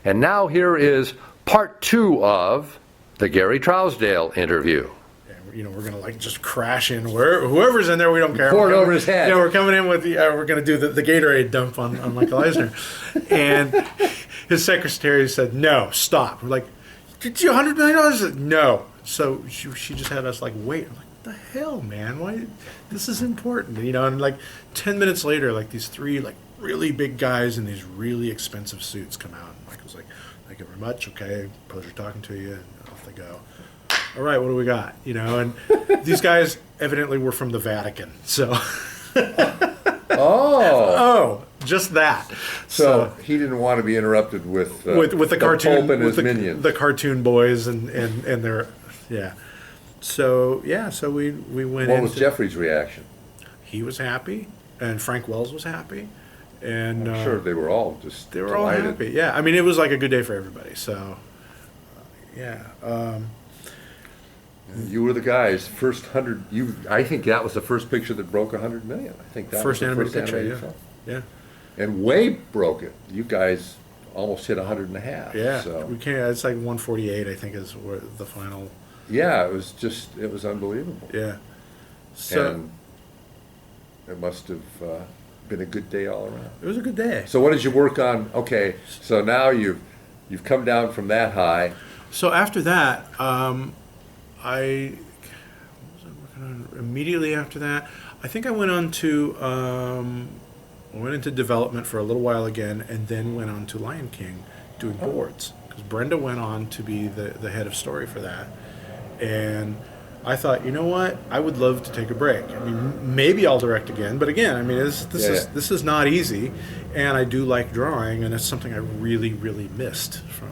And now here is part 2 of the Gary Trousdale interview. You know, we're gonna like just crash in whoever's in there. We don't care. Pour it over his head. Yeah, we're coming in with we're gonna do the Gatorade dump on Michael Eisner, and his secretary said, "No, stop." We're like, "Did you $100 million?" No. So she just had us like wait. I'm like, what the hell, man? Why? This is important, you know. And like 10 minutes later, like these 3 like really big guys in these really expensive suits come out. And Michael's like, "Thank you very much. Okay, pleasure talking to you." And off they go. All right, what do we got? You know, and these guys evidently were from the Vatican, so. Oh, just that. So he didn't want to be interrupted with the cartoon, Pope and his with minions. the cartoon boys and their, yeah. So we went. What was Jeffrey's reaction? He was happy, and Frank Wells was happy, and I'm sure they were all just they were delighted. all happy. Yeah, I mean it was like a good day for everybody. So, yeah. You were the guys first 100. I think that was the first picture that broke 100 million. I think that First was the animated first picture, animated yeah. film. Yeah. And Wave broke it. You guys almost hit 100.5. Yeah, So. we can't. It's like 148, I think, is where the final. Yeah, it was unbelievable. Yeah. So And it must have been a good day all around. it was a good day. So what did you work on? Okay, so now you've come down from that high. So after that, what was I working on immediately after that? I think I went on to went into development for a little while again, and then went on to Lion King doing boards because Brenda went on to be the head of story for that, and I thought, you know what, I would love to take a break. I mean, maybe I'll direct again, but again, I mean, this is not easy, and I do like drawing, and it's something I really really missed from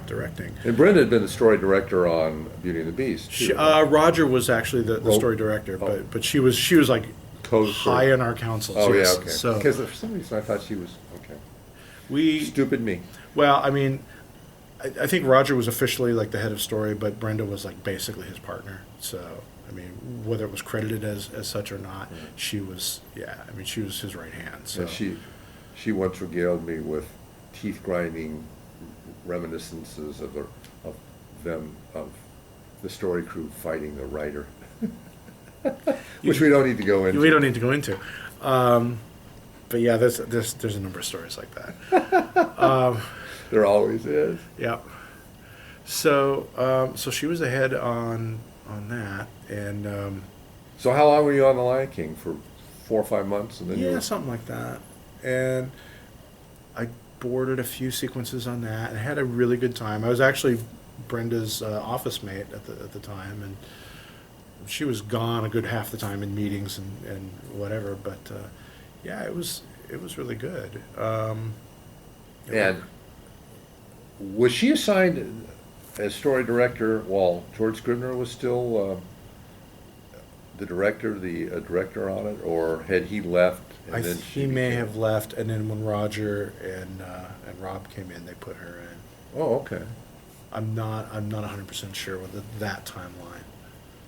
directing. And Brenda had been the story director on Beauty and the Beast. Too, Roger was actually the story director, but she was like high in our council. Oh yes. yeah, okay. So because for some reason I thought she was okay. Stupid me. Well, I mean, I think Roger was officially like the head of story, but Brenda was like basically his partner. So I mean, whether it was credited as such or not, she was. Yeah, I mean, she was his right hand. So And she once regaled me with teeth grinding reminiscences of the story crew fighting the writer, which we don't need to go into. We don't need to go into. But yeah, there's a number of stories like that. There always is. Yeah. So she was the head on that, and so how long were you on The Lion King? For 4 or 5 months, and then you were... something like that. And I boarded a few sequences on that and had a really good time. I was actually Brenda's office mate at the time, and she was gone a good half the time in meetings and whatever. But yeah, it was really good. And was she assigned as story director while George Scribner was still the director on it, or had he left? I think he may have left, and then when Roger and Rob came in, they put her in. Oh, okay. I'm not 100% sure with that timeline.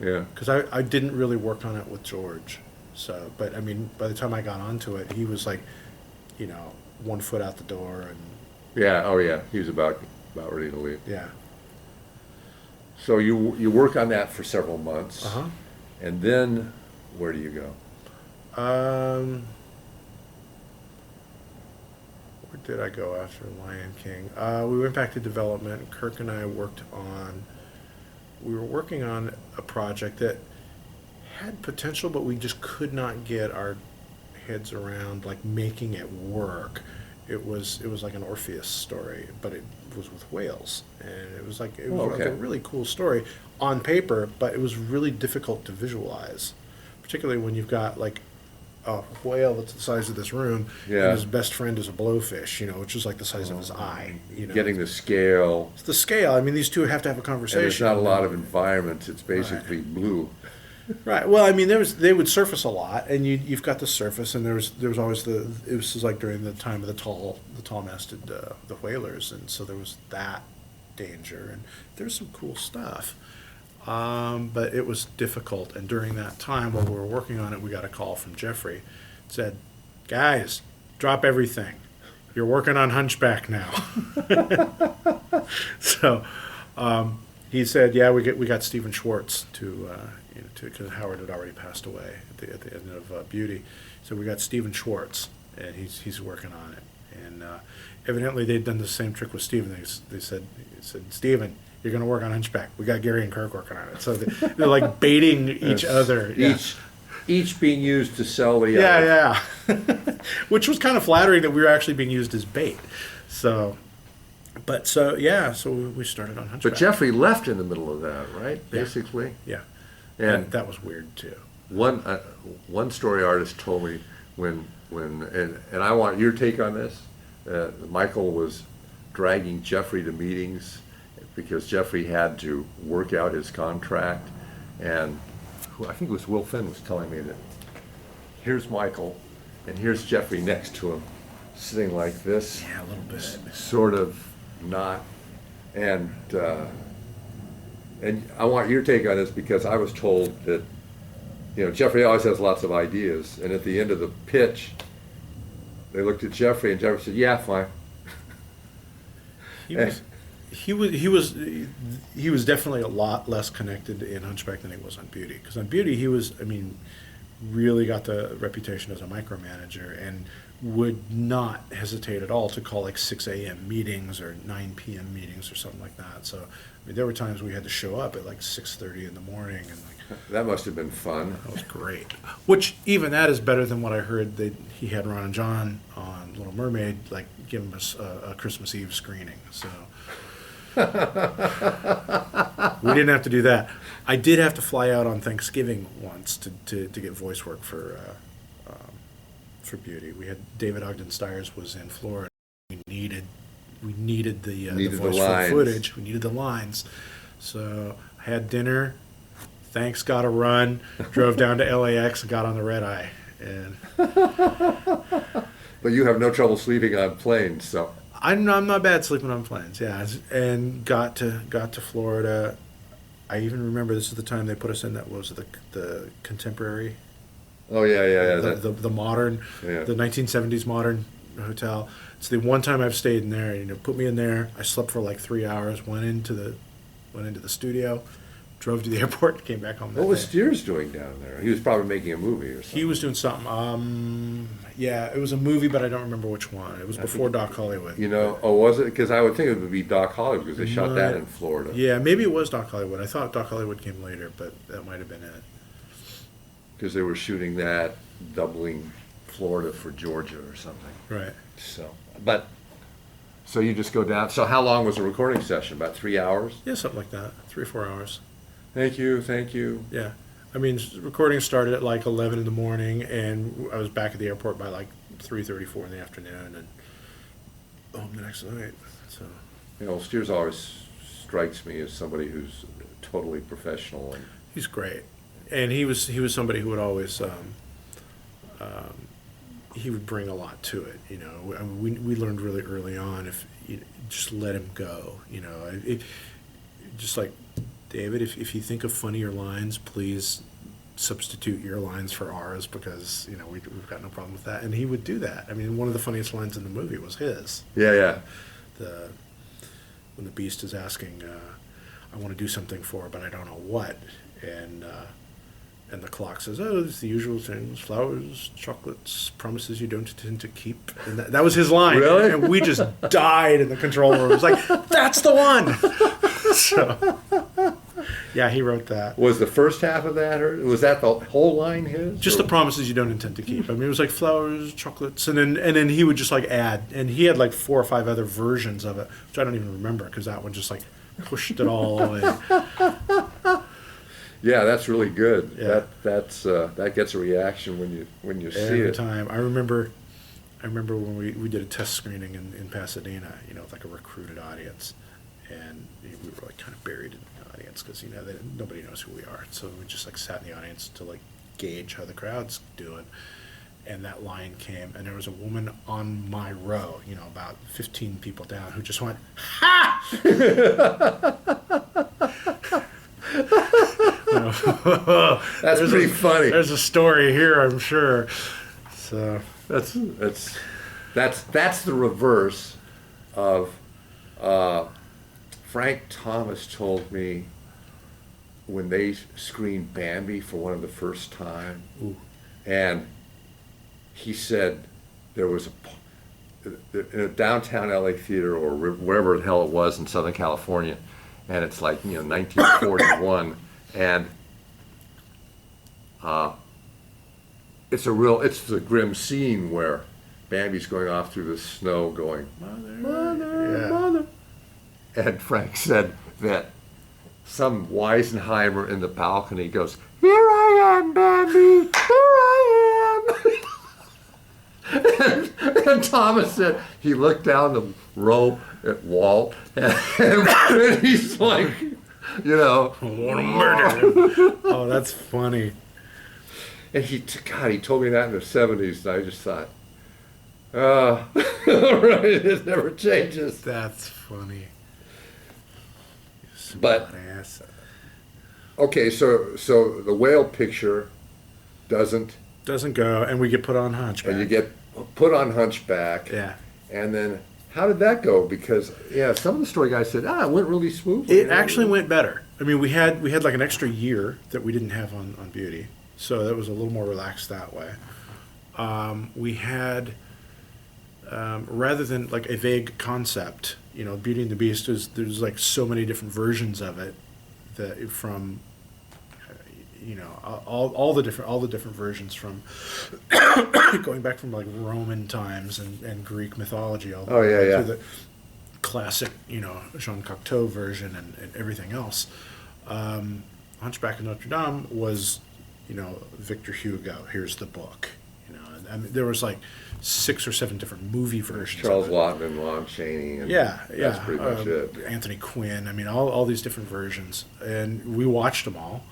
Yeah. Because I didn't really work on it with George, so but I mean by the time I got onto it, he was like, 1 foot out the door, and Yeah. Oh, yeah. He was about ready to leave. yeah. So you work on that for several months, Uh-huh. and then where do you go? Where did I go after Lion King? We went back to development. Kirk and I we were working on a project that had potential, but we just could not get our heads around like making it work. It was like an Orpheus story, but it was with whales, and it was like a really cool story on paper, but it was really difficult to visualize, particularly when you've got like a whale that's the size of this room, and his best friend is a blowfish, which is like the size of his eye. Getting the scale. It's the scale. I mean, these two have to have a conversation. And there's not a lot of environment. It's basically blue. Right. Well, I mean, they would surface a lot, and you've got the surface, and there was always it was like during the time of the tall-masted the whalers, and so there was that danger, and there's some cool stuff, but it was difficult. And during that time, while we were working on it, we got a call from Jeffrey. It said, "Guys, drop everything. you're working on Hunchback now. So he said, yeah, we got Stephen Schwartz to because Howard had already passed away at the end of Beauty. So we got Stephen Schwartz, and he's working on it. And evidently they'd done the same trick with Stephen. They said, Stephen, you're going to work on Hunchback. We got Gary and Kirk working on it. So they're like baiting each other. Each being used to sell the yeah. Which was kind of flattering that we were actually being used as bait. So we started on Hunchback. But Jeffrey left in the middle of that, right? Basically. Yeah. And that was weird too. One story artist told me when and I want your take on this. Michael was dragging Jeffrey to meetings because Jeffrey had to work out his contract, and I think it was Will Finn was telling me that here's Michael and here's Jeffrey next to him, sitting like this. Yeah, a little bit. Sort of not, and I want your take on this because I was told that, Jeffrey always has lots of ideas, and at the end of the pitch, they looked at Jeffrey, and Jeffrey said, "Yeah, fine." He was definitely a lot less connected in Hunchback than he was on Beauty. Because on Beauty, he was, really got the reputation as a micromanager and would not hesitate at all to call like 6 a.m. meetings or 9 p.m. meetings or something like that. So there were times we had to show up at like 6:30 in the morning, and that must have been fun. That was great. Which even that is better than what I heard he had Ron and John on Little Mermaid, like giving us a Christmas Eve screening. So we didn't have to do that. I did have to fly out on Thanksgiving once to get voice work for Beauty. We had David Ogden Stiers was in Florida. We needed the voice work footage. We needed the lines. So I had dinner. Thanks, got a run. Drove down to LAX and got on the red eye. And but you have no trouble sleeping on planes, so. I'm not bad sleeping on planes, yeah. And got to Florida. I even remember this is the time they put us in that was the Contemporary. Oh yeah. The modern, the 1970s modern hotel. It's the one time I've stayed in there. Put me in there. I slept for like 3 hours. Went into the studio, drove to the airport, came back home. What was Steers doing down there? He was probably making a movie or something. He was doing something. Yeah, it was a movie, but I don't remember which one. It was before Doc Hollywood. Was it? Because I would think it would be Doc Hollywood because they shot that in Florida. Yeah, maybe it was Doc Hollywood. I thought Doc Hollywood came later, but that might have been it. Because they were shooting that, doubling Florida for Georgia or something. Right. So you just go down. So how long was the recording session? About 3 hours? Yeah, something like that. 3 or 4 hours. Thank you. Yeah. Recording started at like 11 in the morning, and I was back at the airport by like 3:34 in the afternoon, and home the next night. So. Steers always strikes me as somebody who's totally professional. And he's great. And he was somebody who would always he would bring a lot to it. We learned really early on if you just let him go. Just like David, if you think of funnier lines, please substitute your lines for ours because we've got no problem with that. And he would do that. One of the funniest lines in the movie was his. Yeah. When the Beast is asking, I want to do something for her, but I don't know what. And the clock says, "Oh, it's the usual things: flowers, chocolates, promises you don't intend to keep." And that was his line. Really? And we just died in the control room. It was like, "That's the one." So, yeah, he wrote that. Was the first half of that, or was that the whole line his? Just the promises you don't intend to keep. It was like flowers, chocolates, and then he would just like add, and he had like 4 or 5 other versions of it, which I don't even remember because that one just like pushed it all away. Yeah, that's really good. Yeah. That gets a reaction when you see it. Every time. I remember when we did a test screening in Pasadena, with like a recruited audience, and we were like kind of buried in the audience because nobody knows who we are. So we just like sat in the audience to like gauge how the crowd's doing. And that line came, and there was a woman on my row, about 15 people down, who just went, "Ha!" That's pretty funny. There's a story here, I'm sure. So that's That's the reverse of Frank Thomas told me when they screened Bambi for one of the first time, Ooh. and he said there was in a downtown LA theater or wherever the hell it was in Southern California, and it's like 1941, and it's a grim scene where Bambi's going off through the snow going, mother, Yeah. mother. And Frank said that some Weisenheimer in the balcony goes, here I am, Bambi, here I am. and Thomas said he looked down the row at Walt, and he's like, I want to murder him. Oh, that's funny. And he told me that in the 70s, and I just thought, right, it never changes. That's funny. But- Smartass. Okay, so the whale picture doesn't, Doesn't go, and we get put on Hunchback. and you get put on Hunchback, Yeah. and then how did that go? Because some of the story guys said, it went really smoothly. It actually went better. I mean, we had like an extra year that we didn't have on Beauty, so that was a little more relaxed that way. We had rather than like a vague concept, Beauty and the Beast there's like so many different versions of it that from all the different versions from going back from like Roman times and Greek mythology all the Oh, yeah, way yeah. to the classic Jean Cocteau version and everything else. Hunchback of Notre Dame was Victor Hugo, here's the book. I mean, there was like 6 or 7 different movie versions. Charles of it. Laughton and Lon Chaney. And Yeah. That's pretty much it. Anthony Quinn. I mean, all these different versions, and we watched them all.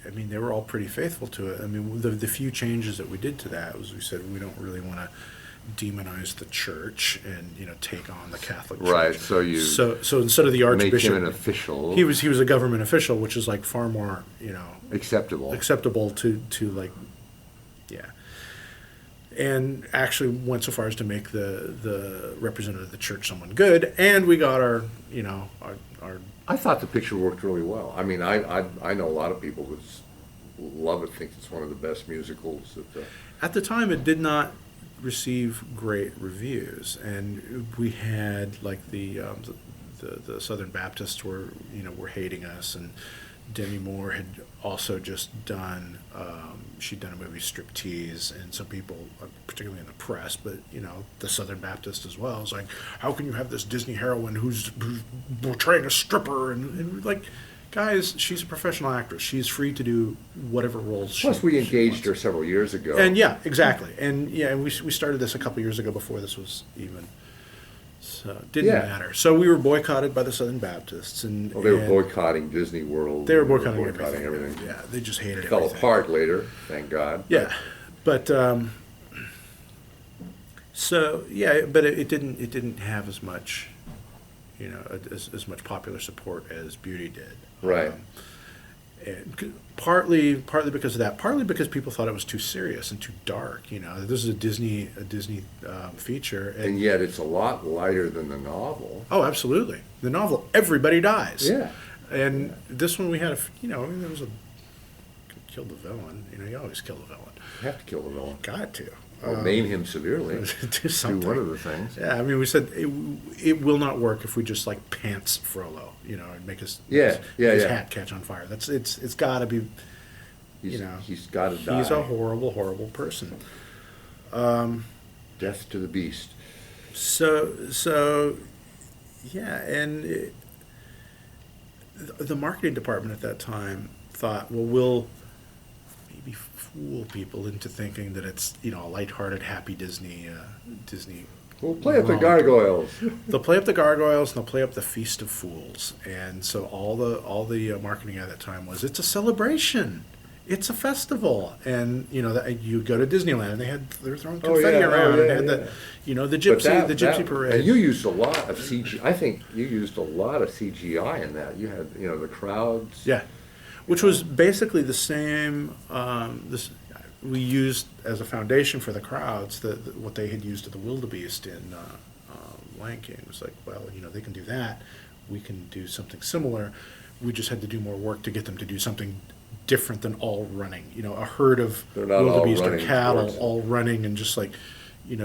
I mean, they were all pretty faithful to it. I mean, the few changes that we did to that was we said we don't really want to demonize the church and take on the Catholic Church. Right, so you So instead of the make Archbishop, him an official. he was a government official, which is like far more acceptable. acceptable to like, yeah. And actually went so far as to make the representative of the church someone good, and we got our I thought the picture worked really well. I mean, I know a lot of people who love it, think it's one of the best musicals. At the time, it did not receive great reviews, and we had like the Southern Baptists were hating us, and Demi Moore had also just done she'd done a movie Striptease, and some people, particularly in the press, but the Southern Baptist as well, is like, how can you have this Disney heroine who's portraying a stripper, and like, guys, she's a professional actress. She's free to do whatever roles. Plus, we she engaged wants. her several years ago. And yeah, exactly. And yeah, and we started this a couple years ago before this was even. So it didn't Yeah. matter. So we were boycotted by the Southern Baptists, and Well, they were and boycotting Disney World. They were boycotting everything. Yeah, they just hated Fell everything. apart later, thank God. Yeah, but so yeah, but it didn't have as much, as much popular support as Beauty did. Right. And partly because of that, partly because people thought it was too serious and too dark. This is a Disney feature, And yet it's a lot lighter than the novel. oh, absolutely. The novel, everybody dies. Yeah. And this one we had there was kill the villain. You always kill the villain. You have to kill the villain. Got to. Or maim him severely. Do something. Do one of the things. Yeah, I mean, we said it will not work if we just like pants Frollo, and make his Yeah, his yeah. hat catch on fire. It's got to be. He's got to die. He's a horrible, horrible person. Death to the beast. So, yeah, and the marketing department at that time thought, well, we'll maybe fool people into thinking that it's a lighthearted, happy Disney. We'll play up the romp. gargoyles. They'll play up the gargoyles and they'll play up the Feast of Fools, and so all the marketing at that time was it's a celebration. It's a festival, and you go to Disneyland, and they were throwing Oh, confetti yeah, around, oh, and yeah, had the But gypsy parade. And you used a lot of CGI. I think you used a lot of CGI in that. You had, the crowds. Yeah, which was basically the same. we used as a foundation for the crowds what they had used at the Wildebeest in Lion King. It was like, well, they can do that. We can do something similar. We just had to do more work to get them to do something different than all running. A herd of They're not all wildebeest or running cattle towards it. all running and just like,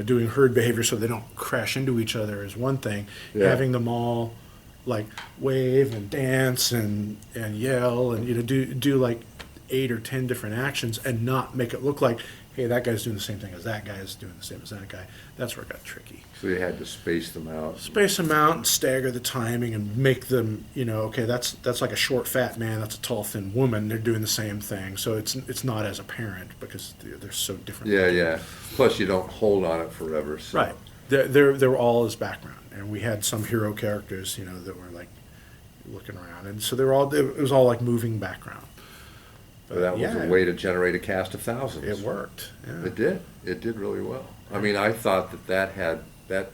doing herd behavior so they don't crash into each other is one thing. Yeah. Having them all like wave and dance and yell and do like 8 or 10 different actions and not make it look like, hey, that guy's doing the same thing as that guy is doing the same as that guy. That's where it got tricky. So you had to space them out. Space them out and stagger the timing and make them, okay, that's like a short fat man, that's a tall thin woman. They're doing the same thing, so it's not as apparent because they're so different. Yeah, yeah. Plus, you don't hold on it forever. So. Right. They're all as background, and we had some hero characters, that were like looking around, and so it was all like moving background. But that was a way to generate a cast of thousands. It worked. Yeah. It did. It did really well. I mean, I thought that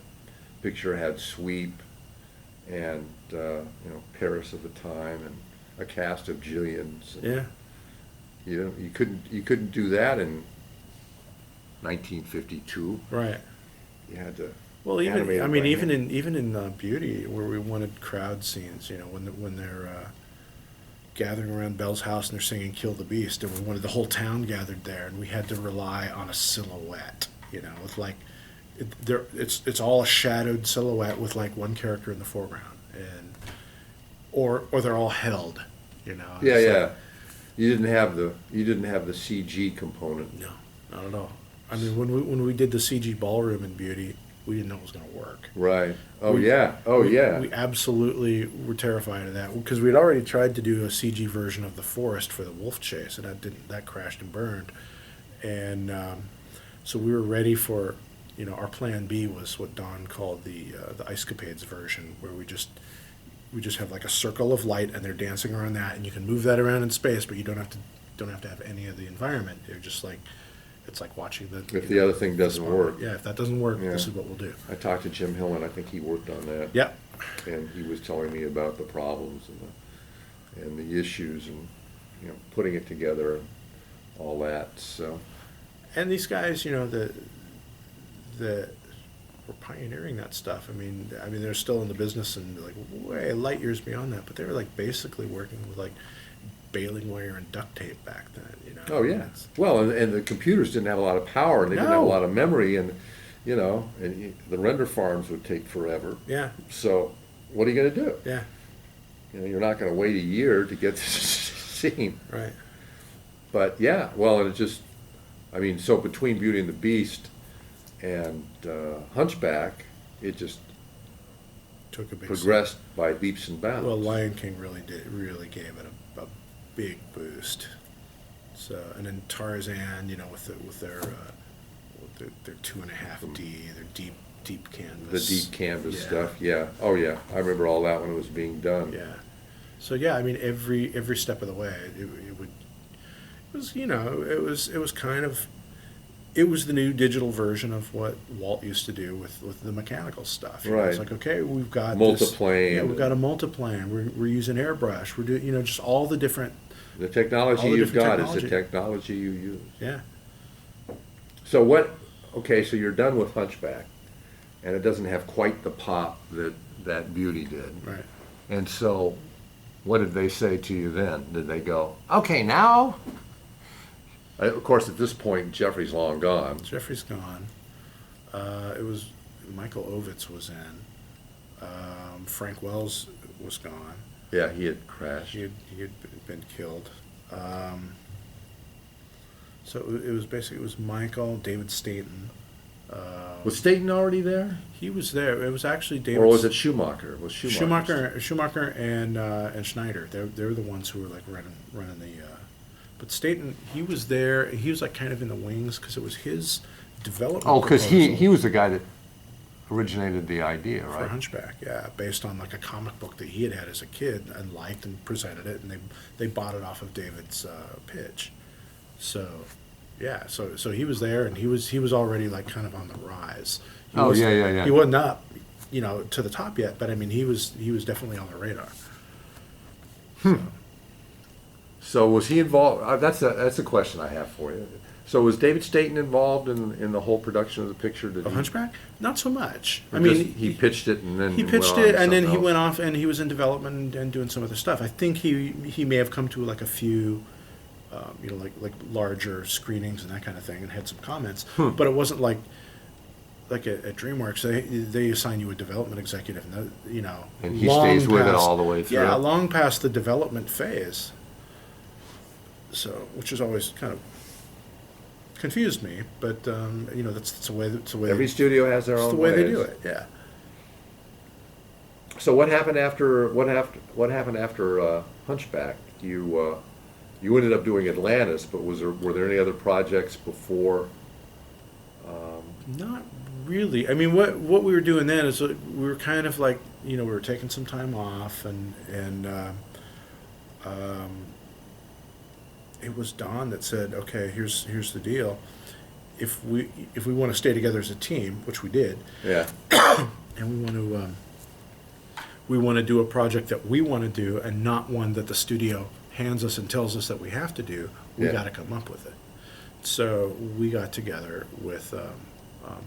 picture had sweep and Paris of the time and a cast of jillions. And, Yeah. you couldn't do that in 1952. Right. You had to. Well, animate it by even hand. in Beauty, where we wanted crowd scenes, when they're gathering around Belle's house and they're singing "Kill the Beast," and we wanted the whole town gathered there, and we had to rely on a silhouette, with like, it's all a shadowed silhouette with like one character in the foreground, and or they're all held, Yeah, It's yeah. like, You didn't have the CG component. no, not at all. I mean, when we did the CG ballroom in Beauty, we didn't know it was going to work. Right. Oh We- yeah. Oh we, yeah. We absolutely were terrified of that because we'd already tried to do a CG version of the forest for the wolf chase, and that crashed and burned. And so we were ready for, our plan B was what Don called the Ice Capades version, where we just have like a circle of light and they're dancing around that, and you can move that around in space, but you don't have to have any of the environment. They're just like, it's like watching the. If the other thing doesn't work. Yeah, if that doesn't work, Yeah. this is what we'll do. I talked to Jim Hill, and I think he worked on that. Yep. And he was telling me about the problems and the issues and putting it together and all that. So And these guys, that were pioneering that stuff. I mean, they're still in the business and like way light years beyond that, but they were like basically working with like baling wire and duct tape back then. oh yeah. Well, and the computers didn't have a lot of power, and they didn't have a No. lot of memory, and the render farms would take forever. Yeah, So what are you going to do? yeah, You're not going to wait a year to get this scene. right. But yeah, well, and it just, so between Beauty and the Beast and Hunchback, it just Took a big progressed by leaps and bounds. Well, Lion King really gave it a big boost. So, and then Tarzan, with their 2.5D, their deep the canvas. deep canvas Yeah. stuff, yeah. Oh yeah, I remember all that when it was being done. Yeah. So yeah, every step of the way, it was kind of, it was the new digital version of what Walt used to do with the mechanical stuff. It's Right. like, okay, we've got Multiplane. Yeah, we've got a multiplane. We're using airbrush. We're doing, just all the different. The technology All the you've different got is the technology. technology you use. Yeah. So so you're done with Hunchback, and it doesn't have quite the pop that Beauty did. Right. And so, what did they say to you then? Did they go, okay, now? Of course, at this point, Jeffrey's long gone. Jeffrey's gone. It was Michael Ovitz was in. Frank Wells was gone. Yeah, he had crashed. He had been killed. So it was Michael, David Staten. Was Staten already there? He was there. It was actually David. Or was it Schumacher? Was Schumacher and Schneider. They're the ones who were like running the. But Staten, he was there. He was like kind of in the wings because it was his development. Oh, because proposal he was the guy that originated the idea, for right? Hunchback, yeah, based on like a comic book that he had as a kid and liked and presented it, and they bought it off of David's pitch. So, yeah, so he was there, and he was already like kind of on the rise. Yeah. He wasn't up, to the top yet, but he was definitely on the radar. So was he involved? That's a question I have for you. So was David Staten involved in the whole production of the picture? Did Of he, Hunchback? Not so much. or I mean, just he pitched it and then he went pitched on it, to and then something he else? went off, and he was in development and doing some other stuff. I think he may have come to like a few, like larger screenings and that kind of thing, and had some comments. But it wasn't like at DreamWorks, they assign you a development executive, And he long stays with it past- all the way through? Yeah, long past the development phase. So, which has always kind of confused me, but that's the way Every studio has their that's own the way they ways. do it. Yeah. So what happened after Hunchback? You ended up doing Atlantis, but were there any other projects before? Not really. I mean, what we were doing then is we were kind of like, we were taking some time off, and it was Don that said, okay, here's the deal. If we want to stay together as a team, which we did, Yeah. and we want to do a project that we want to do, and not one that the studio hands us and tells us that we have to do, we Yeah. got to come up with it. So we got together with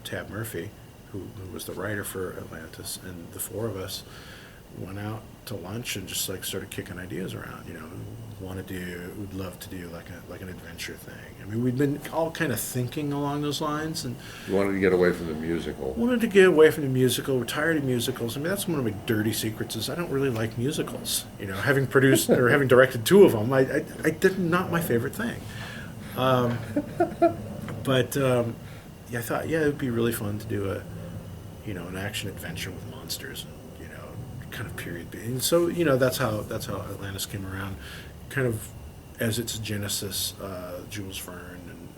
Tab Murphy, who was the writer for Atlantis, and the four of us went out to lunch and just like started kicking ideas around. We'd love to do like an adventure thing. I mean, we'd been all kind of thinking along those lines, and You wanted to get away from the musical. wanted to get away from the musical. We're tired of musicals. I mean, that's one of my dirty secrets is I don't really like musicals. Having produced or having directed two of them, I did not my favorite thing. But I thought, it would be really fun to do an action adventure with monsters, and kind of period. And so that's how Atlantis came around, kind of as its genesis, Jules Verne and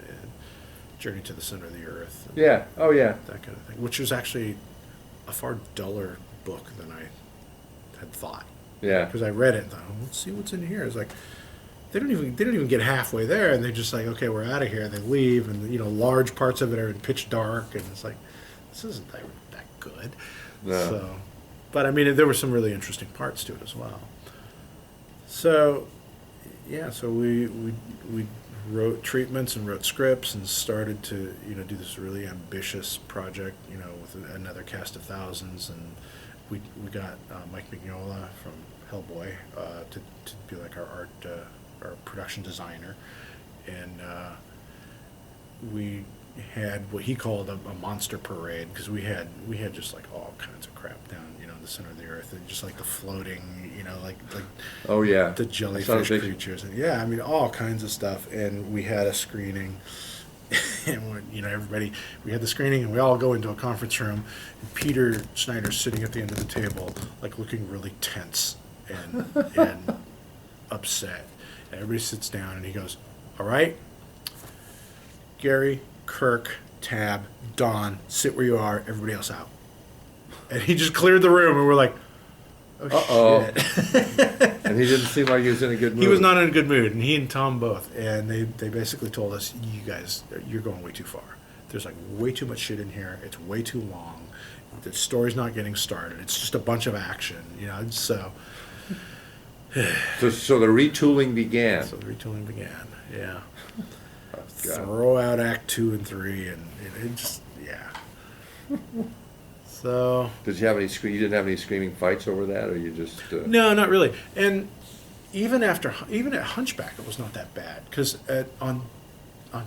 Journey to the Center of the Earth. And Yeah. Oh, yeah. that kind of thing, which was actually a far duller book than I had thought. Yeah. Because I read it and thought, let's see what's in here. It's like they don't even get halfway there, and they're just like, okay, we're out of here. And they leave, and large parts of it are in pitch dark, and it's like, this isn't that good. No. So, but I mean, there were some really interesting parts to it as well. So, so we wrote treatments and wrote scripts and started to do this really ambitious project with another cast of thousands, and we got Mike Mignola from Hellboy to be like our production designer, and we had what he called a monster parade, because we had just like all kinds of crap down in the center of the earth, and just like the floating like Oh, yeah. the jellyfish creatures, and I mean all kinds of stuff. And we had a screening, and everybody, we had the screening, and we all go into a conference room, and Peter Schneider's sitting at the end of the table, like looking really tense and upset. And everybody sits down, and he goes, all right, Gary, Kirk, Tab, Don, sit where you are, everybody else out. And he just cleared the room, and we're like, oh, shit. And he didn't seem like he was in a good mood. He was not in a good mood, and he and Tom both. And they basically told us, you guys, you're going way too far. There's like way too much shit in here. It's way too long. The story's not getting started. It's just a bunch of action, so. So the retooling began. So the retooling began, yeah. Oh, God. Throw out Act 2 and 3, and it just, So. Did you have any? You didn't have any screaming fights over that, or you just? No, not really. And even at Hunchback, it was not that bad, because on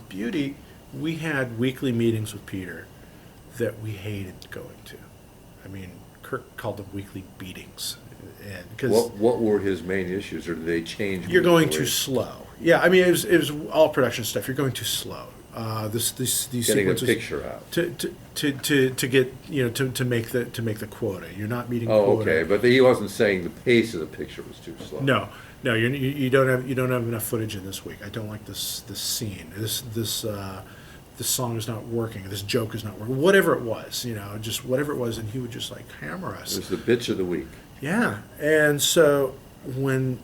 Beauty, we had weekly meetings with Peter that we hated going to. I mean, Kirk called them weekly beatings, and because What were his main issues, or did they change? you're going too weekly? slow. Yeah, I mean, it was all production stuff. You're going too slow. These Getting a sequences picture out. to get to make the quota. You're not meeting Oh, quota. okay, but he wasn't saying the pace of the picture was too slow. No, you don't have enough footage in this week. I don't like this scene. This song is not working. This joke is not working. Whatever it was, just whatever it was, and he would just like hammer us. It was the bitch of the week. Yeah, and so when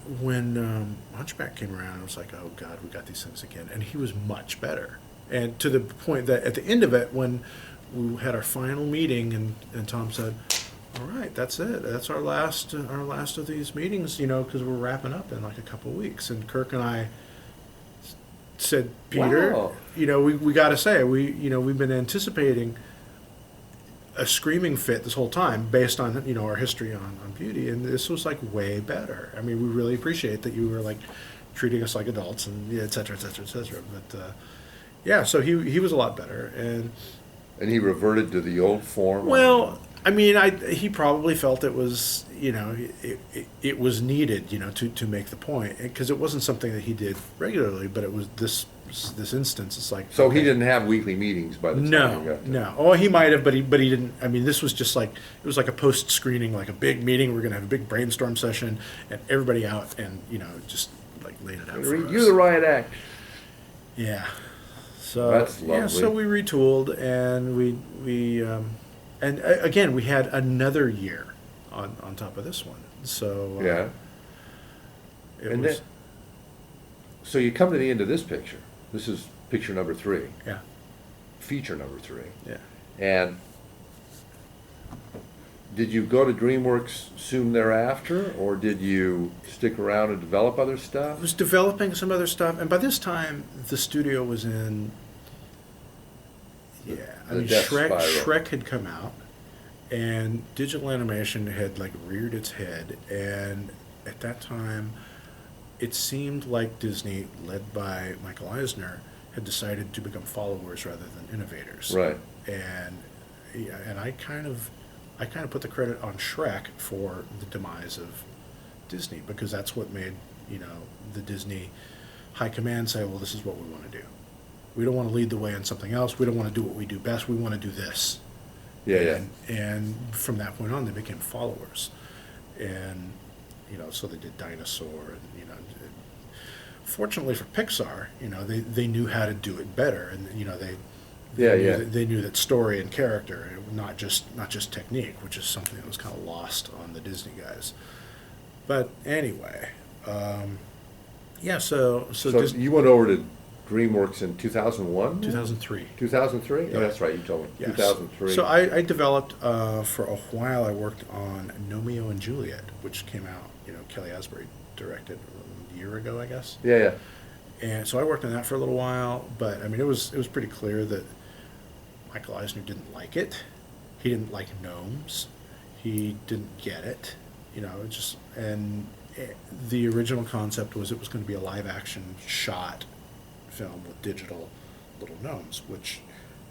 Hunchback came around, I was like, oh God, we got these things again. And he was much better, and to the point that at the end of it, when we had our final meeting, and Tom said, all right, that's it. That's our last of these meetings, because we're wrapping up in like a couple of weeks. And Kirk and I said, Peter, Wow. we got to say, we've been anticipating a screaming fit this whole time based on, our history on beauty. And this was like way better. I mean, we really appreciate that you were like treating us like adults and et cetera, et cetera, et cetera. But, yeah, so he was a lot better. And he reverted to the old form? Well, I mean, he probably felt it was, it was needed, to make the point, because it wasn't something that he did regularly, but it was this instance. It's like, So okay. he didn't have weekly meetings by the time you No, got there? no. Oh, he might have, but he didn't. I mean, this was just like it was like a post screening, like a big meeting. We're gonna have a big brainstorm session, and everybody out, and just like laid it out for us. You're the riot act. Yeah. So That's yeah, so lovely. we retooled, and again we had another year on top of this one. So Yeah. it And was then, so you come to the end of this picture. This is picture number 3, yeah, feature number 3. yeah. And did you go to DreamWorks soon thereafter, or did you stick around and develop other I stuff? was developing some other stuff, and by this time the studio was in. Yeah, I The mean death Shrek. spiral. Shrek had come out, and digital animation had like reared its head, and at that time, it seemed like Disney, led by Michael Eisner, had decided to become followers rather than innovators. Right. And yeah, and I kind of put the credit on Shrek for the demise of Disney, because that's what made the Disney high command say, well, this is what we want to do. We don't want to lead the way in something else. We don't want to do what we do best. We want to do this. Yeah, yeah. And from that point on, they became followers, and so they did Dinosaur, and fortunately for Pixar, they knew how to do it better, and they knew that story and character, not just technique, which is something that was kind of lost on the Disney guys. But anyway, yeah. So Disney, you went over to DreamWorks in 2001? 2003. 2003? Yeah. Oh, that's right, you told me. Yes. 2003. So I developed for a while. I worked on Romeo and Juliet, which came out. Kelly Asbury directed a year ago, I guess. Yeah, yeah. And so I worked on that for a little while. But I mean, it was pretty clear that Michael Eisner didn't like it. He didn't like gnomes. He didn't get it. The original concept was it was going to be a live action shot film with digital little gnomes, which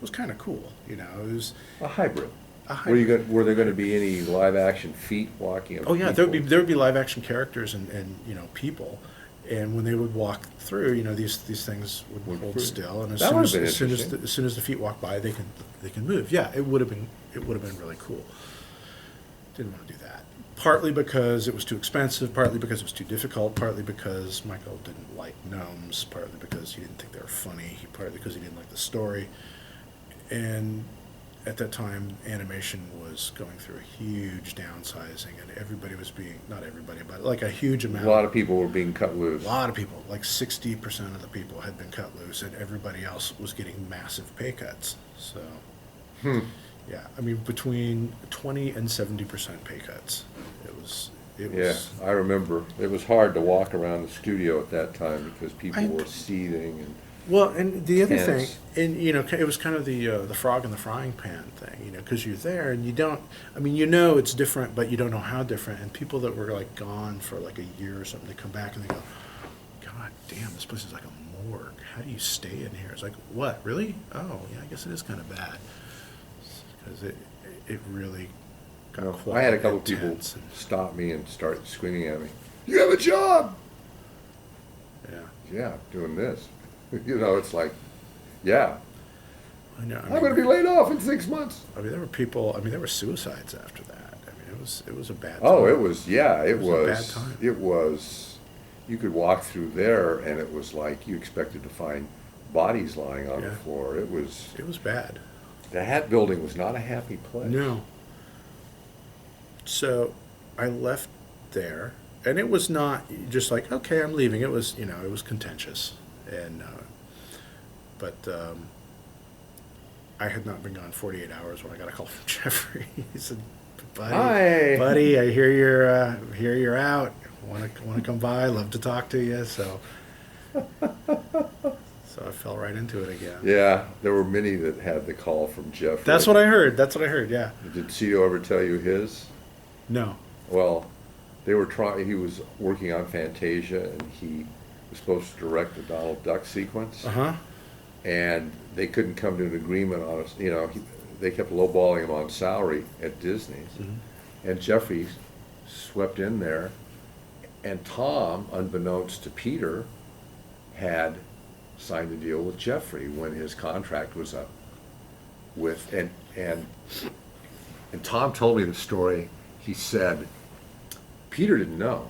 was kind of cool. It was A hybrid. a hybrid. Were there going to be any live action feet walking? Oh yeah, there would be live action characters and people, and when they would walk through, these things would hold still, and as That soon would've as, been as soon as the feet walk by, they can move. Yeah, it would have been really cool. Didn't want to do that. Partly because it was too expensive, partly because it was too difficult, partly because Michael didn't like gnomes, partly because he didn't think they were funny, partly because he didn't like the story. And at that time, animation was going through a huge downsizing, and everybody was not everybody, but like a huge amount. A lot of people were being cut loose. A lot of people, like 60% of the people had been cut loose, and everybody else was getting massive pay cuts. So, yeah, I mean, between 20 and 70% pay cuts. It Yeah, was. I remember. It was hard to walk around the studio at that time because people I- were seething and Well, and the other thing, tense. and it was kind of the frog in the frying pan thing, because you're there and you don't. I mean, it's different, but you don't know how different. And people that were like gone for like a year or something, they come back and they go, "God damn, this place is like a morgue. How do you stay in here?" It's like, "What, really? Oh, yeah, I guess it is kind of bad." Because it really got quite I had a couple of people intense and- stop me and start screaming at me. You have a job. Yeah, Yeah, doing this. It's like, yeah, I know. I'm going to be laid off in 6 months. I mean, there were people. I mean, there were suicides after that. I mean, it was a bad. Oh, time. it was, yeah, it was a bad was, time. it was, you could walk through there and it was like you expected to find bodies lying on the Yeah. floor. It was, It was bad. the Hat Building was not a happy place. No. So I left there, and it was not just like, okay, I'm leaving. It was, it was contentious, and I had not been gone 48 hours when I got a call from Jeffrey. He said, Hi. buddy, I hear you're out. Want to come by? Love to talk to you." So So I fell right into it again. Yeah, there were many that had the call from Jeffrey. That's what I heard. That's what I heard. Yeah. Did Cito ever tell you his? No. Well, they were trying. He was working on Fantasia, and he was supposed to direct the Donald Duck sequence, Uh-huh. and they couldn't come to an agreement on it. You know, they kept lowballing him on salary at Disney's, and Jeffrey swept in there, and Tom, unbeknownst to Peter, had signed a deal with Jeffrey when his contract was up with, and Tom told me the story. He said Peter didn't know,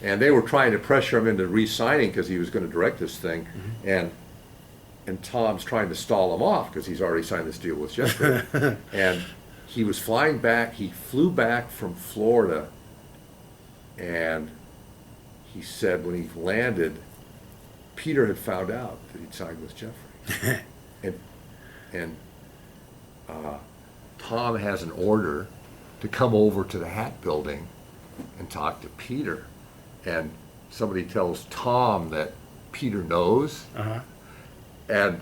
and they were trying to pressure him into re-signing because he was going to direct this thing, and Tom's trying to stall him off because he's already signed this deal with Jeffrey. And he was flying back. He flew back from Florida, and he said when he landed, Peter had found out that he'd signed with Jeffrey. and Tom has an order to come over to the Hat Building and talk to Peter. And somebody tells Tom that Peter knows. Uh-huh. And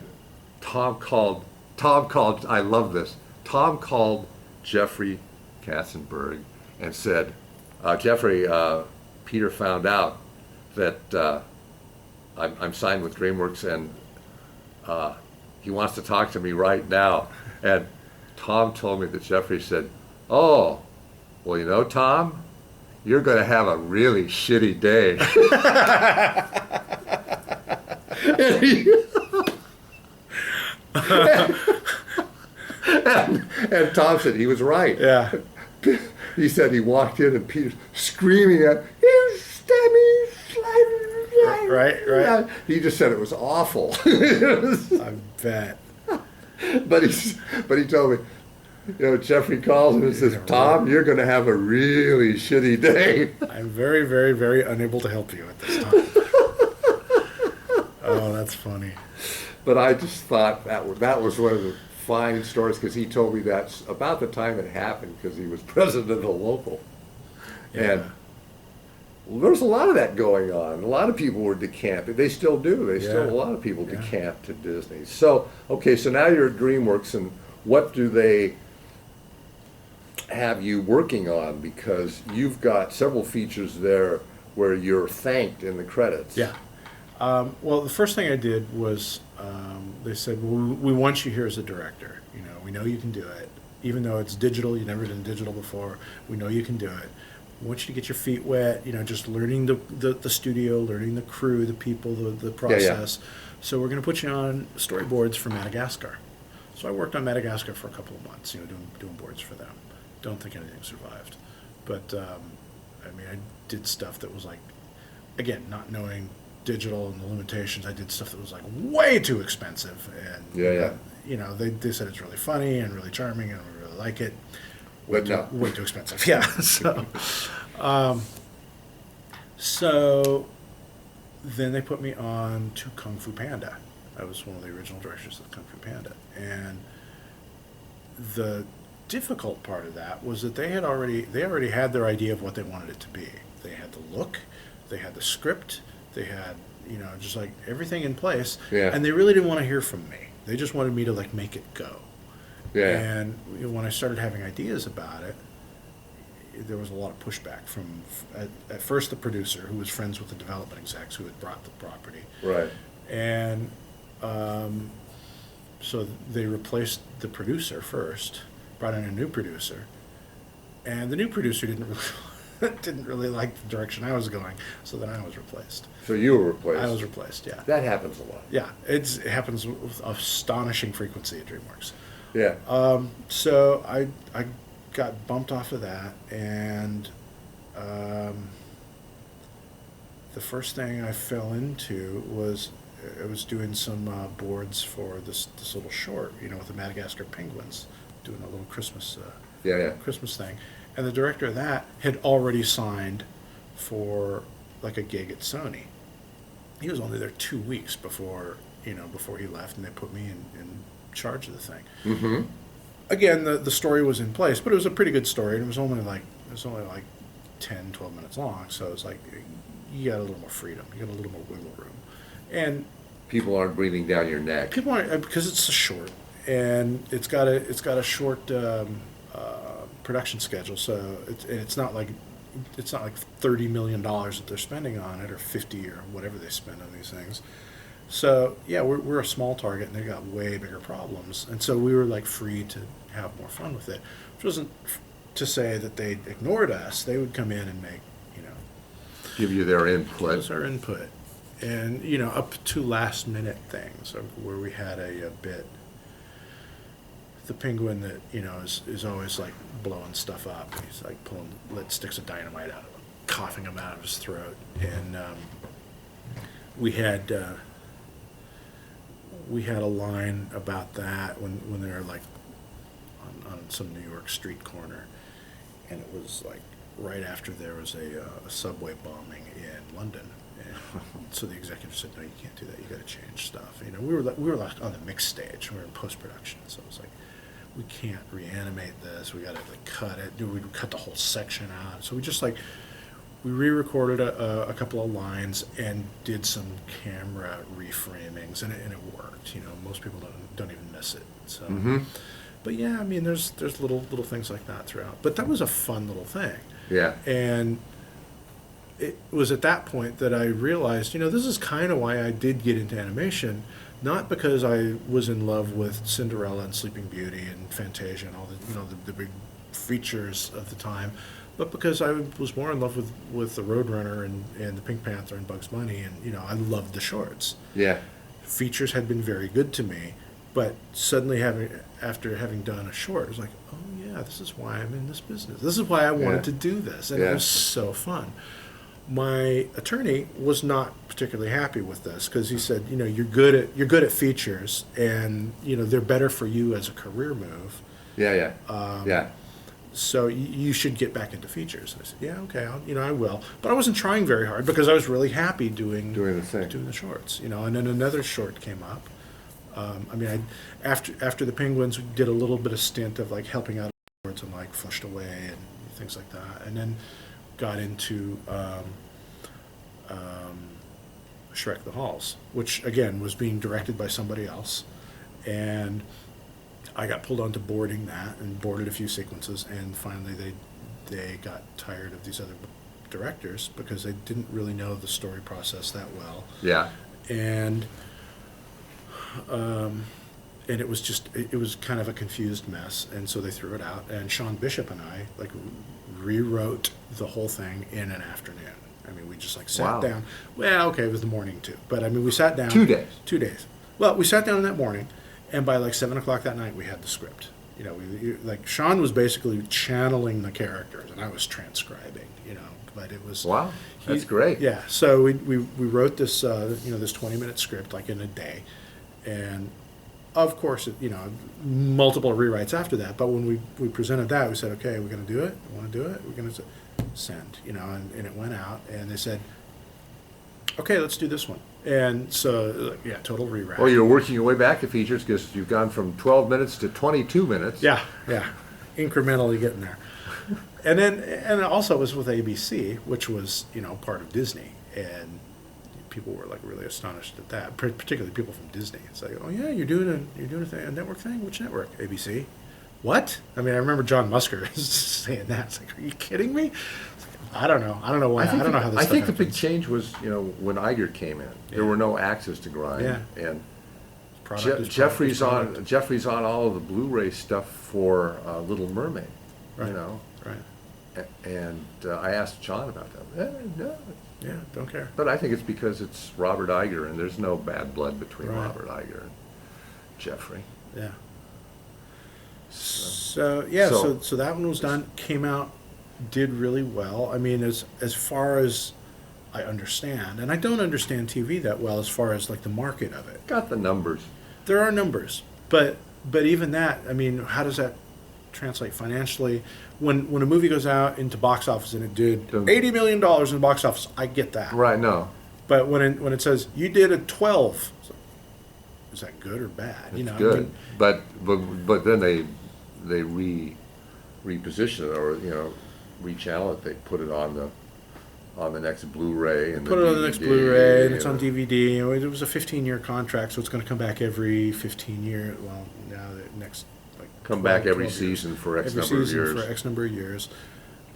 Tom called, I love this, Tom called Jeffrey Katzenberg and said, Jeffrey, Peter found out that I'm signed with DreamWorks, and he wants to talk to me right now. And Tom told me that Jeffrey said, oh, well, you know, Tom, you're going to have a really shitty day. and Tom said he was right. Yeah. He said he walked in and Peter's screaming at, you stabby, Right. He just said it was awful. I bet. But he told me, you know, Jeffrey calls him and says, Tom, you're going to have a really shitty day. I'm very, very, very unable to help you at this time. Oh, that's funny. But I just thought that was one of the fine stories, because he told me that's about the time it happened, because he was president of the local. Yeah. And there's a lot of that going on. A lot of people were decamping. They still do. A lot of people decamp to Disney. So, okay, so now you're at DreamWorks, and what do they have you working on? Because you've got several features there where you're thanked in the credits. Yeah. Well, the first thing I did was they said, well, we want you here as a director. You know, we know you can do it. Even though it's digital, you've never done digital before, we know you can do it. We want you to get your feet wet, you know, just learning the studio, learning the crew, the people, the process. Yeah. So we're going to put you on storyboards for Madagascar. So I worked on Madagascar for a couple of months, you know, doing boards for them. Don't think anything survived. But, I mean, I did stuff that was like, again, not knowing digital and the limitations, I did stuff that was like way too expensive. And, you know, they said it's really funny and really charming and we really like it. Way too expensive. Yeah. So then they put me on to Kung Fu Panda. I was one of the original directors of Kung Fu Panda. And the difficult part of that was that they already had their idea of what they wanted it to be. They had the look, they had the script, they had, you know, just like everything in place. Yeah. And they really didn't want to hear from me. They just wanted me to like make it go. Yeah. And when I started having ideas about it, there was a lot of pushback from, at first, the producer, who was friends with the development execs who had brought the property. Right. And so they replaced the producer first, brought in a new producer, and the new producer didn't really like the direction I was going, so then I was replaced. So you were replaced. I was replaced, yeah. That happens a lot. Yeah, it happens with astonishing frequency at DreamWorks. Yeah. So I got bumped off of that, and the first thing I fell into was I was doing some boards for this little short, you know, with the Madagascar penguins, doing a little Christmas Christmas thing, and the director of that had already signed for like a gig at Sony. He was only there 2 weeks before he left, and they put me in charge of the thing. Mm-hmm. Again, the story was in place, but it was a pretty good story, and it was only like 10, 12 minutes long, so it was like you got a little more freedom, you got a little more wiggle room. And people aren't breathing down your neck. People aren't, because it's a short, and it's got a short production schedule. So it's not like $30 million that they're spending on it, or 50 or whatever they spend on these things. So yeah, we're a small target, and they got way bigger problems, and so we were like free to have more fun with it. Which wasn't to say that they ignored us. They would come in and make, Give you their give input. us our input, and up to last minute things where we had a bit. The penguin that is always like blowing stuff up. He's like pulling lit sticks of dynamite out of him, coughing them out of his throat, and we had a line about that when they were like on some New York street corner, and it was like right after there was a subway bombing in London, and so the executive said, "No, you can't do that. You got to change stuff." We were like on the mix stage. We were in post production, so it was like, we can't reanimate this. We got to like cut it. We cut the whole section out. So we just like we re-recorded a couple of lines and did some camera reframings, and it worked. Most people don't even miss it. So, but yeah, I mean, there's little things like that throughout. But that was a fun little thing. Yeah. And it was at that point that I realized, this is kind of why I did get into animation. Not because I was in love with Cinderella and Sleeping Beauty and Fantasia and all the big features of the time, but because I was more in love with the Roadrunner and the Pink Panther and Bugs Bunny, and I loved the shorts. Yeah. Features had been very good to me, but suddenly after having done a short, it was like, oh yeah, this is why I'm in this business. This is why I wanted to do this, and it was so fun. My attorney was not particularly happy with this because he said, you're good at features, and they're better for you as a career move. Yeah. Yeah. So you should get back into features. I said, yeah, okay, I will. But I wasn't trying very hard because I was really happy doing the shorts. And then another short came up. After the Penguins, we did a little bit of stint of like helping out shorts and like Flushed Away and things like that, and then got into Shrek the Halls, which again was being directed by somebody else, and I got pulled onto boarding that and boarded a few sequences, and finally they got tired of these other directors because they didn't really know the story process that well. Yeah. And it was kind of a confused mess, and so they threw it out, and Sean Bishop and I like rewrote the whole thing in an afternoon. We just like sat down. Well, okay, it was the morning too, but we sat down. 2 days. 2 days. Well, we sat down that morning, and by like 7:00 that night, we had the script. Like Sean was basically channeling the characters, and I was transcribing. But it was That's great. Yeah. So we wrote this this 20-minute script like in a day, and of course multiple rewrites after that. But when we presented that, we said, okay, we're going to do it. We want to do it. We're going to send. And it went out, and they said, okay, let's do this one. And so, yeah, total rewrite. Well, you're working your way back to features because you've gone from 12 minutes to 22 minutes. Yeah, incrementally getting there. And also it was with ABC, which was part of Disney, and people were like really astonished at that. Particularly people from Disney. It's like, oh yeah, you're doing a network thing. Which network? ABC. What? I remember John Musker saying that. It's like, are you kidding me? I don't know. I don't know why. I don't know how this. I think the happens. big change was, when Iger came in, there were no axes to grind, and Jeffrey's on all of the Blu-ray stuff for Little Mermaid, Right. And I asked John about that. No. Yeah, don't care. But I think it's because it's Robert Iger, and there's no bad blood between Robert Iger and Jeffrey. Yeah. So that one was done, came out, did really well. As far as I understand, and I don't understand TV that well as far as like the market of it. Got the numbers. There are numbers, but even that, how does that translate financially? When a movie goes out into box office and it did $80 million in the box office, I get that. Right, no. But when it says you did a 12, is that good or bad? It's good, but then they reposition it, or rechannel it. They put it on on the next Blu-ray and Put it on the next DVD, Blu-ray, and it's you on know. DVD. It was a 15-year contract, so it's going to come back every 15 years. Well, now the next like Come 12 back every 12 years. season for X Every number of season years. for X number of years.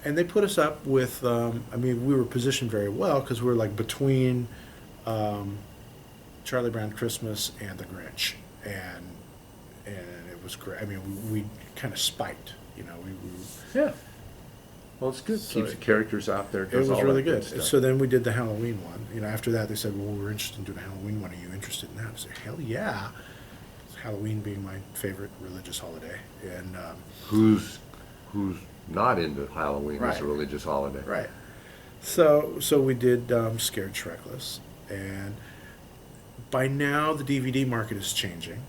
And they put us up with, I mean, we were positioned very well because we were like between Charlie Brown Christmas and The Grinch, and it was great. I mean, we kind of spiked, you know. We Yeah. Well, it's good. So Keeps the characters out there. it Does was all really that good. stuff. So then we did the Halloween one. You know, after that they said, "Well, we're interested in doing a Halloween one. Are you interested in that?" I said, "Hell yeah!" Halloween being my favorite religious holiday, and Who's not into Halloween as Right. a religious holiday? right. So we did Scared Shrekless, and by now the DVD market is changing,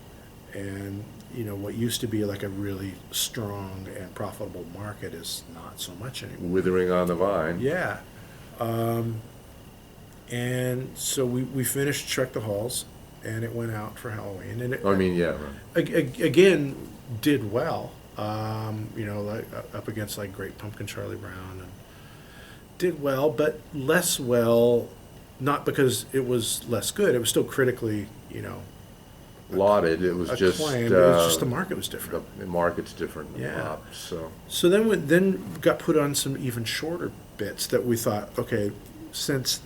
and you know what used to be like a really strong and profitable market is not so much anymore. Withering on the vine. Yeah. And so we finished Shrek the Halls, and it went out for Halloween, and it I mean, yeah. Right. again did well. You know, like up against like Great Pumpkin Charlie Brown, and did well, but less well. Not because it was less good; it was still critically, you know, Lauded. It was just. acclaimed. It was just the market was different. The market's different. Yeah. So. So then we got put on some even shorter bits that we thought, okay, since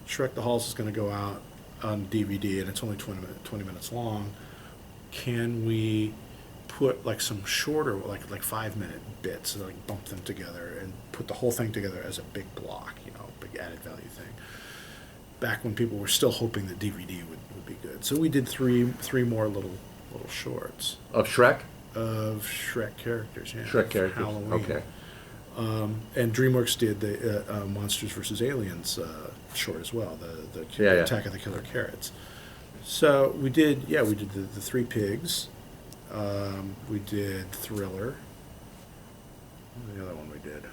Shrek the Halls is going to go out on DVD and it's only 20 minutes long, can we put like some shorter, like 5-minute bits, and like bump them together and put the whole thing together as a big block, you know, big added value thing. Back when people were still hoping that DVD would be good. So we did three more little shorts Of Shrek? of Shrek characters. Yeah, Shrek characters. Halloween. Okay. And DreamWorks did the Monsters vs. Aliens short as well, the Yeah, yeah. Attack of the Killer Carrots. So we did the Three Pigs. We did Thriller. What was the other one we did?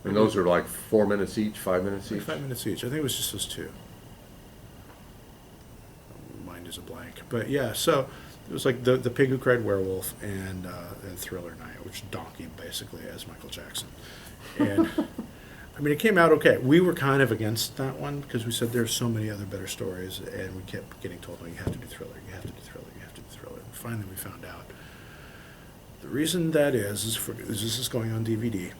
And those are like 4 minutes each, 5 minutes Like each? 5 minutes each. I think it was just those two. Mind is a blank. But yeah, so it was like the Pig Who Cried Werewolf and Thriller Night, which Donkey basically as Michael Jackson. And I mean, it came out okay. We were kind of against that one because we said there's so many other better stories, and we kept getting told, "Well, you have to do Thriller, you have to do Thriller, you have to do Thriller." And finally, we found out the reason that is this is going on DVD.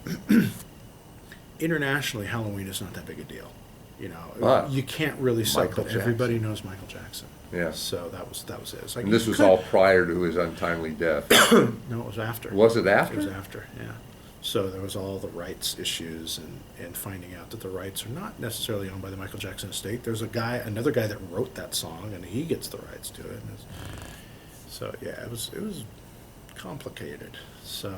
Internationally, Halloween is not that big a deal. You know, But you can't really say, Michael but everybody knows Michael Jackson. Yeah. So that was it. It's like And this you was could- all prior to his untimely death. No, it was after. Was it It after? was after, yeah. So there was all the rights issues and finding out that the rights are not necessarily owned by the Michael Jackson estate. There's another guy that wrote that song, and he gets the rights to it. So yeah, it was complicated. So,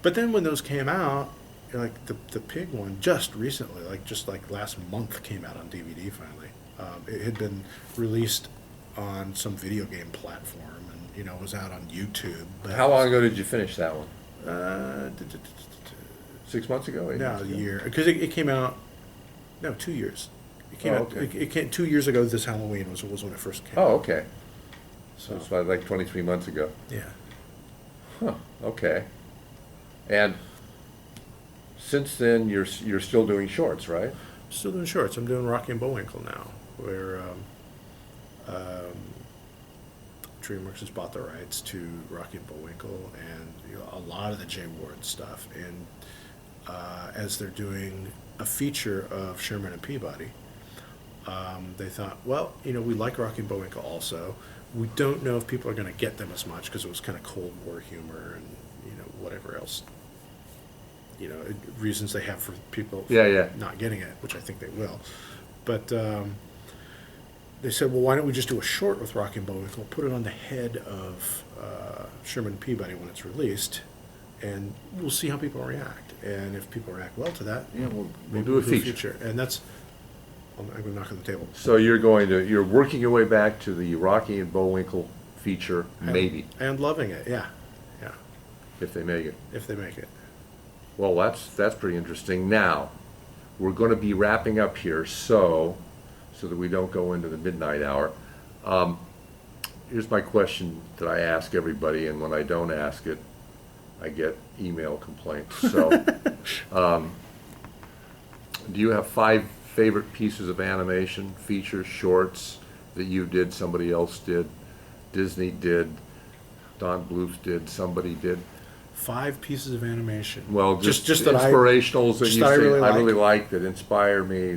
but then when those came out, like the Pig one, just recently, just last month, came out on DVD finally. It had been released on some video game platform, and you know, it was out on YouTube. But How long ago did you finish that one? 6 months ago? 8 No, months a ago? year. Because it came out. No, 2 years. It came Oh, out. okay. It came 2 years ago. This Halloween was when it first came. Oh, okay. So So it's like 23 months ago. yeah. Huh, okay. And since then, you're still doing shorts, right? Still doing shorts. I'm doing Rocky and Bullwinkle now, where DreamWorks has bought the rights to Rocky and Bullwinkle and a lot of the Jay Ward stuff. And as they're doing a feature of Sherman and Peabody, they thought, well, you know, we like Rocky and Bullwinkle also. We don't know if people are going to get them as much because it was kind of Cold War humor and, you know, whatever else, you know, reasons they have for people Yeah. not getting it, which I think they will. But they said, well, why don't we just do a short with Rocky and Bullwinkle, put it on the head of Sherman and Peabody when it's released, and we'll see how people react. And if people react well to that, Yeah, we'll maybe do a feature. And that's, I'm going to knock on the table. So you're working your way back to the Rocky and Bullwinkle feature, maybe, And loving it, yeah, if they make it. if they make it. Well, that's pretty interesting. Now, we're going to be wrapping up here, so that we don't go into the midnight hour. Here's my question that I ask everybody, and when I don't ask it, I get email complaints. So, Do you have 5 favorite pieces of animation, features, shorts that you did, somebody else did, Disney did, Don Bluth did, somebody did? 5 pieces of animation. Well, just that inspirationals that just you that I say, really I really like. like, that inspire me,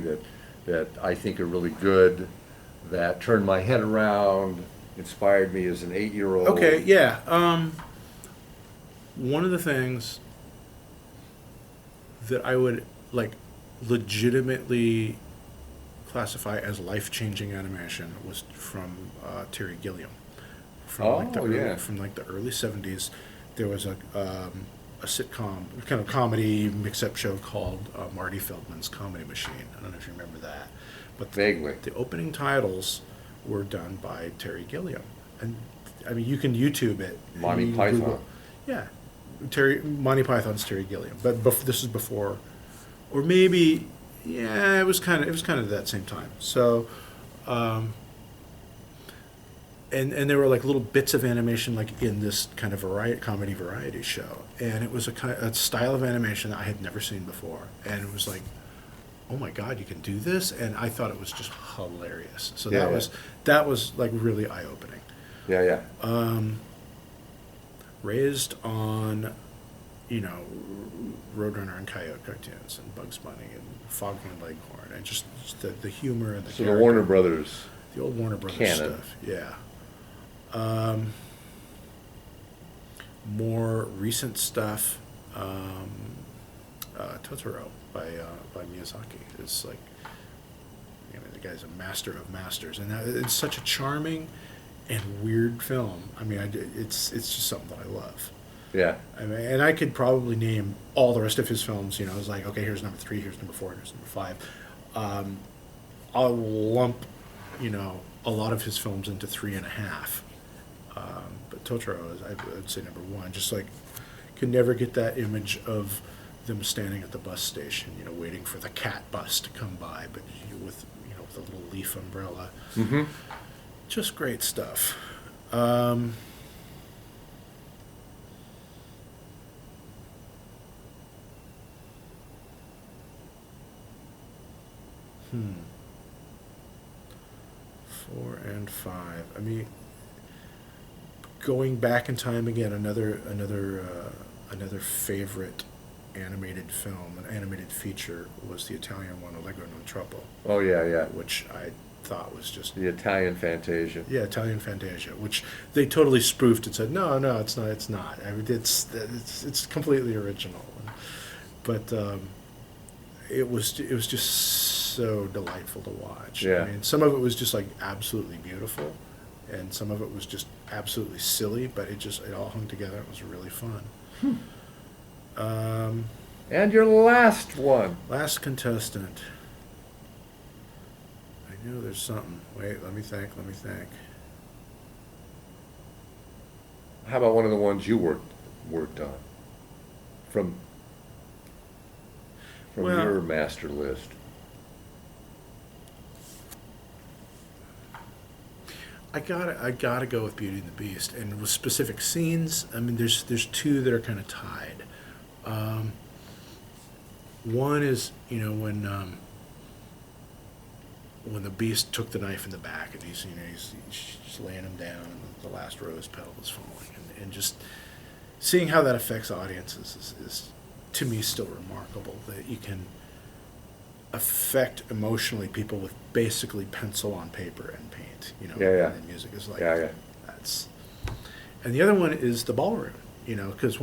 that I think are really good, that turned my head around, inspired me as an 8-year-old. Okay, yeah. One of the things that I would like legitimately classify as life-changing animation was from Terry Gilliam. From like the early '70s, there was a sitcom, kind of comedy mix-up show called Marty Feldman's Comedy Machine. I don't know if you remember that, but Vaguely. the opening titles were done by Terry Gilliam, and I mean you can YouTube it. Monty You Python. Google- yeah, Monty Python's Terry Gilliam, but this is before, or maybe, yeah, it was kind of that same time. So, and there were like little bits of animation like in this kind of comedy variety show, and it was a style of animation that I had never seen before, and it was like, oh my God, you can do this, and I thought it was just hilarious. So Yeah, that was like really eye opening. Yeah. Raised on, Roadrunner and Coyote cartoons and Bugs Bunny and Foghorn Leghorn and just the humor and the So the character. Warner Brothers. The old Warner Brothers canon. stuff, yeah. More recent stuff, Totoro by Miyazaki. It's like, the guy's a master of masters, and it's such a charming and weird film. I mean, it's just something that I love. Yeah. I mean, and I could probably name all the rest of his films. I was like, okay, here's number 3, here's number 4, here's number 5. I'll lump, a lot of his films into 3.5. But Totoro is, I would say, number 1. Just like, can never get that image of them standing at the bus station, waiting for the cat bus to come by, but with a little leaf umbrella. Mm-hmm. Just great stuff. Hmm. 4 and 5. I mean, going back in time again, another favorite animated film, an animated feature, was the Italian one, Allegro non troppo, Oh, yeah. which I thought was just, The Italian Fantasia. yeah, Italian Fantasia, which they totally spoofed and said, no, it's not. I mean, it's completely original, but it was just so delightful to watch. Yeah. I mean, some of it was just like absolutely beautiful, and some of it was just absolutely silly, but it all hung together. It was really fun. And your last one. Last contestant. I know there's something. Wait, let me think. How about one of the ones you worked on from Well- your master list? I gotta go with Beauty and the Beast, and with specific scenes. I mean, there's 2 that are kind of tied. One is when the Beast took the knife in the back, and he's just laying him down, and the last rose petal is falling, and just seeing how that affects audiences is to me still remarkable, that you can affect emotionally people with basically pencil on paper and paint. Yeah. And music is like, Yeah. that's. And the other one is the ballroom, because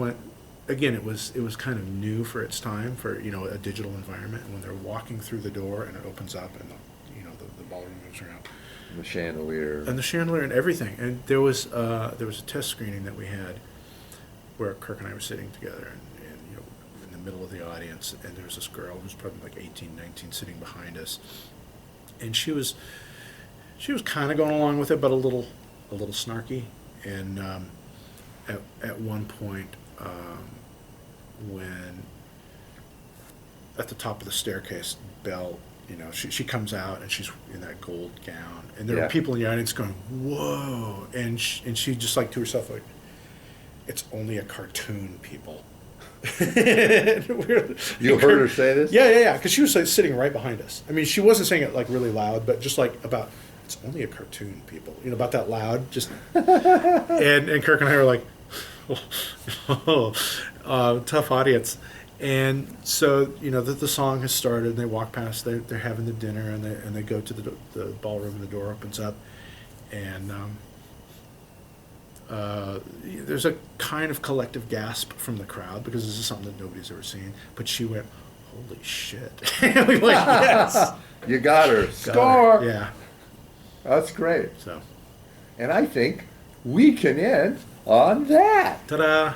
again, it was kind of new for its time, for a digital environment, and when they're walking through the door and it opens up and the ballroom moves around, The chandelier. and the chandelier and everything. And there was a test screening that we had where Kirk and I were sitting together, and in the middle of the audience, and there was this girl who's probably like 18, 19, sitting behind us, and she was kind of going along with it, but a little snarky. And at one point, when at the top of the staircase, Belle, she comes out and she's in that gold gown, and there are people in the audience going, "Whoa!" And she just like to herself, like, "It's only a cartoon, people." You heard her say this? Yeah. Because she was like, sitting right behind us. I mean, she wasn't saying it like really loud, but just like about, it's only a cartoon, people. You know, about that loud. Just and Kirk and I were like, tough audience. And so, you know, the song has started, and they walk past, they're having the dinner, and they go to the ballroom, and the door opens up, and there's a kind of collective gasp from the crowd, because this is something that nobody's ever seen. But she went, "Holy shit!" And we were like, yes, You got her. got Score. her. Yeah. That's great. So, And I think we can end on that. ta-da!